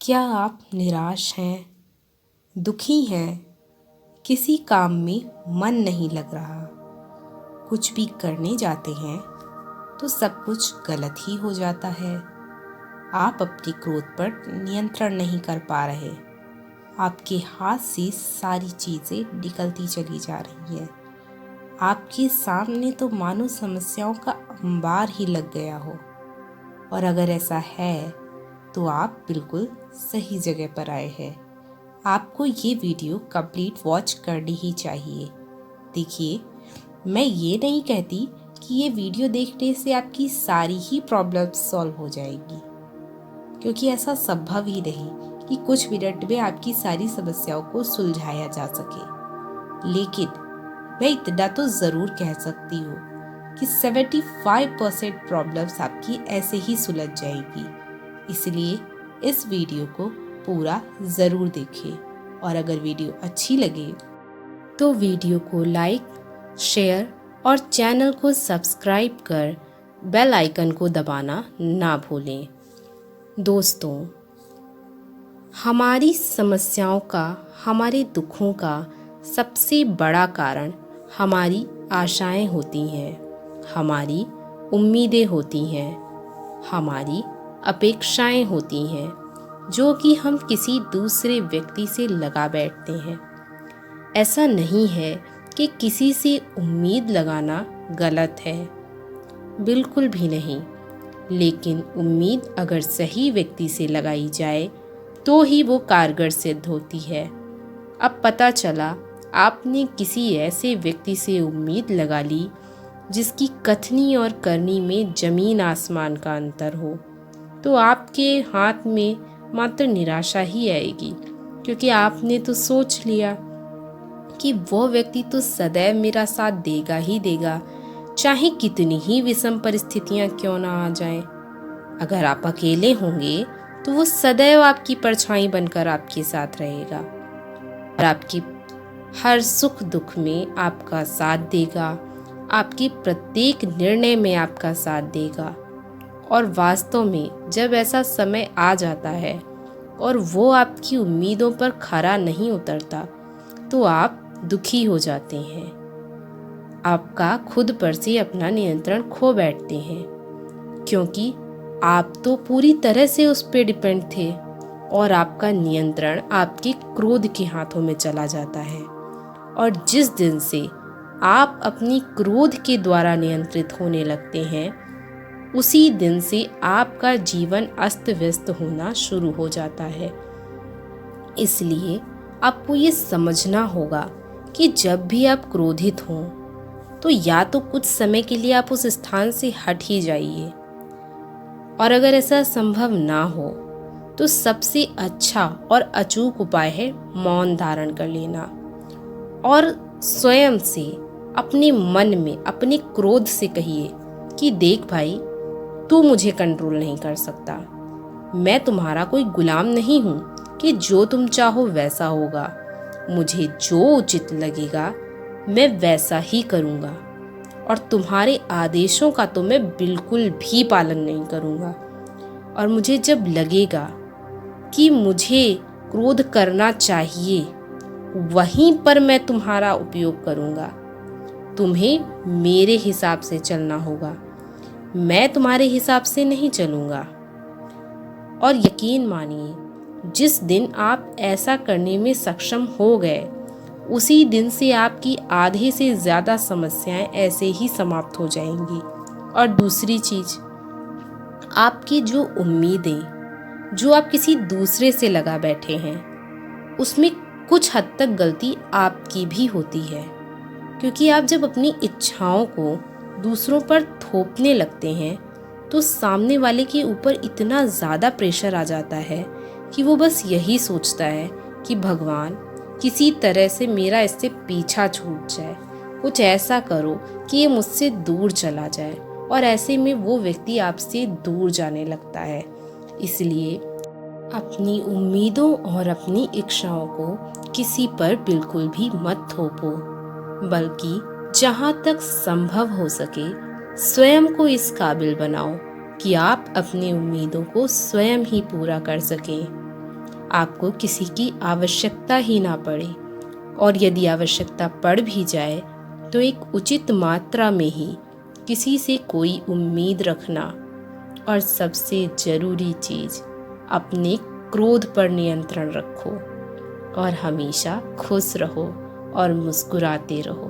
क्या आप निराश हैं, दुखी हैं, किसी काम में मन नहीं लग रहा, कुछ भी करने जाते हैं तो सब कुछ गलत ही हो जाता है। आप अपने क्रोध पर नियंत्रण नहीं कर पा रहे, आपके हाथ से सारी चीज़ें निकलती चली जा रही हैं। आपके सामने तो मानो समस्याओं का अंबार ही लग गया हो। और अगर ऐसा है तो आप बिल्कुल सही जगह पर आए हैं। आपको ये वीडियो कंप्लीट वॉच करनी ही चाहिए। देखिए, मैं ये नहीं कहती कि ये वीडियो देखने से आपकी सारी ही प्रॉब्लम्स सॉल्व हो जाएगी, क्योंकि ऐसा संभव ही नहीं कि कुछ मिनट में आपकी सारी समस्याओं को सुलझाया जा सके। लेकिन मैं इतना तो ज़रूर कह सकती हूँ कि 75% प्रॉब्लम्स आपकी ऐसे ही सुलझ जाएगी। इसलिए इस वीडियो को पूरा ज़रूर देखें और अगर वीडियो अच्छी लगे तो वीडियो को लाइक, शेयर और चैनल को सब्सक्राइब कर बेल आइकन को दबाना ना भूलें। दोस्तों, हमारी समस्याओं का, हमारे दुखों का सबसे बड़ा कारण हमारी आशाएं होती हैं, हमारी उम्मीदें होती हैं, हमारी अपेक्षाएं होती हैं जो कि हम किसी दूसरे व्यक्ति से लगा बैठते हैं। ऐसा नहीं है कि किसी से उम्मीद लगाना गलत है, बिल्कुल भी नहीं। लेकिन उम्मीद अगर सही व्यक्ति से लगाई जाए तो ही वो कारगर सिद्ध होती है। अब पता चला आपने किसी ऐसे व्यक्ति से उम्मीद लगा ली जिसकी कथनी और करनी में जमीन आसमान का अंतर हो, तो आपके हाथ में मात्र निराशा ही आएगी, क्योंकि आपने तो सोच लिया कि वो व्यक्ति तो सदैव मेरा साथ देगा ही देगा, चाहे कितनी ही विषम परिस्थितियां क्यों ना आ जाएं। अगर आप अकेले होंगे तो वो सदैव आपकी परछाई बनकर आपके साथ रहेगा और आपकी हर सुख दुख में आपका साथ देगा, आपके प्रत्येक निर्णय में आपका साथ देगा। और वास्तव में जब ऐसा समय आ जाता है और वो आपकी उम्मीदों पर खरा नहीं उतरता तो आप दुखी हो जाते हैं, आपका खुद पर से अपना नियंत्रण खो बैठते हैं, क्योंकि आप तो पूरी तरह से उस पर डिपेंड थे और आपका नियंत्रण आपके क्रोध के हाथों में चला जाता है। और जिस दिन से आप अपनी क्रोध के द्वारा नियंत्रित होने लगते हैं, उसी दिन से आपका जीवन अस्त व्यस्त होना शुरू हो जाता है। इसलिए आपको ये समझना होगा कि जब भी आप क्रोधित हों तो या तो कुछ समय के लिए आप उस स्थान से हट ही जाइए, और अगर ऐसा संभव ना हो तो सबसे अच्छा और अचूक उपाय है मौन धारण कर लेना और स्वयं से अपने मन में अपने क्रोध से कहिए कि देख भाई, तू मुझे कंट्रोल नहीं कर सकता। मैं तुम्हारा कोई गुलाम नहीं हूँ कि जो तुम चाहो वैसा होगा। मुझे जो उचित लगेगा मैं वैसा ही करूँगा और तुम्हारे आदेशों का तो मैं बिल्कुल भी पालन नहीं करूँगा। और मुझे जब लगेगा कि मुझे क्रोध करना चाहिए, वहीं पर मैं तुम्हारा उपयोग करूँगा। तुम्हें मेरे हिसाब से चलना होगा, मैं तुम्हारे हिसाब से नहीं चलूँगा। और यकीन मानिए, जिस दिन आप ऐसा करने में सक्षम हो गए, उसी दिन से आपकी आधे से ज़्यादा समस्याएं ऐसे ही समाप्त हो जाएंगी। और दूसरी चीज़, आपकी जो उम्मीदें जो आप किसी दूसरे से लगा बैठे हैं, उसमें कुछ हद तक गलती आपकी भी होती है, क्योंकि आप जब अपनी इच्छाओं को दूसरों पर थोपने लगते हैं तो सामने वाले के ऊपर इतना ज़्यादा प्रेशर आ जाता है कि वो बस यही सोचता है कि भगवान, किसी तरह से मेरा इससे पीछा छूट जाए, कुछ ऐसा करो कि ये मुझसे दूर चला जाए। और ऐसे में वो व्यक्ति आपसे दूर जाने लगता है। इसलिए अपनी उम्मीदों और अपनी इच्छाओं को किसी पर बिल्कुल भी मत थोपो, बल्कि जहाँ तक संभव हो सके स्वयं को इस काबिल बनाओ कि आप अपनी उम्मीदों को स्वयं ही पूरा कर सकें। आपको किसी की आवश्यकता ही ना पड़े, और यदि आवश्यकता पड़ भी जाए तो एक उचित मात्रा में ही किसी से कोई उम्मीद रखना। और सबसे ज़रूरी चीज़, अपने क्रोध पर नियंत्रण रखो और हमेशा खुश रहो और मुस्कुराते रहो।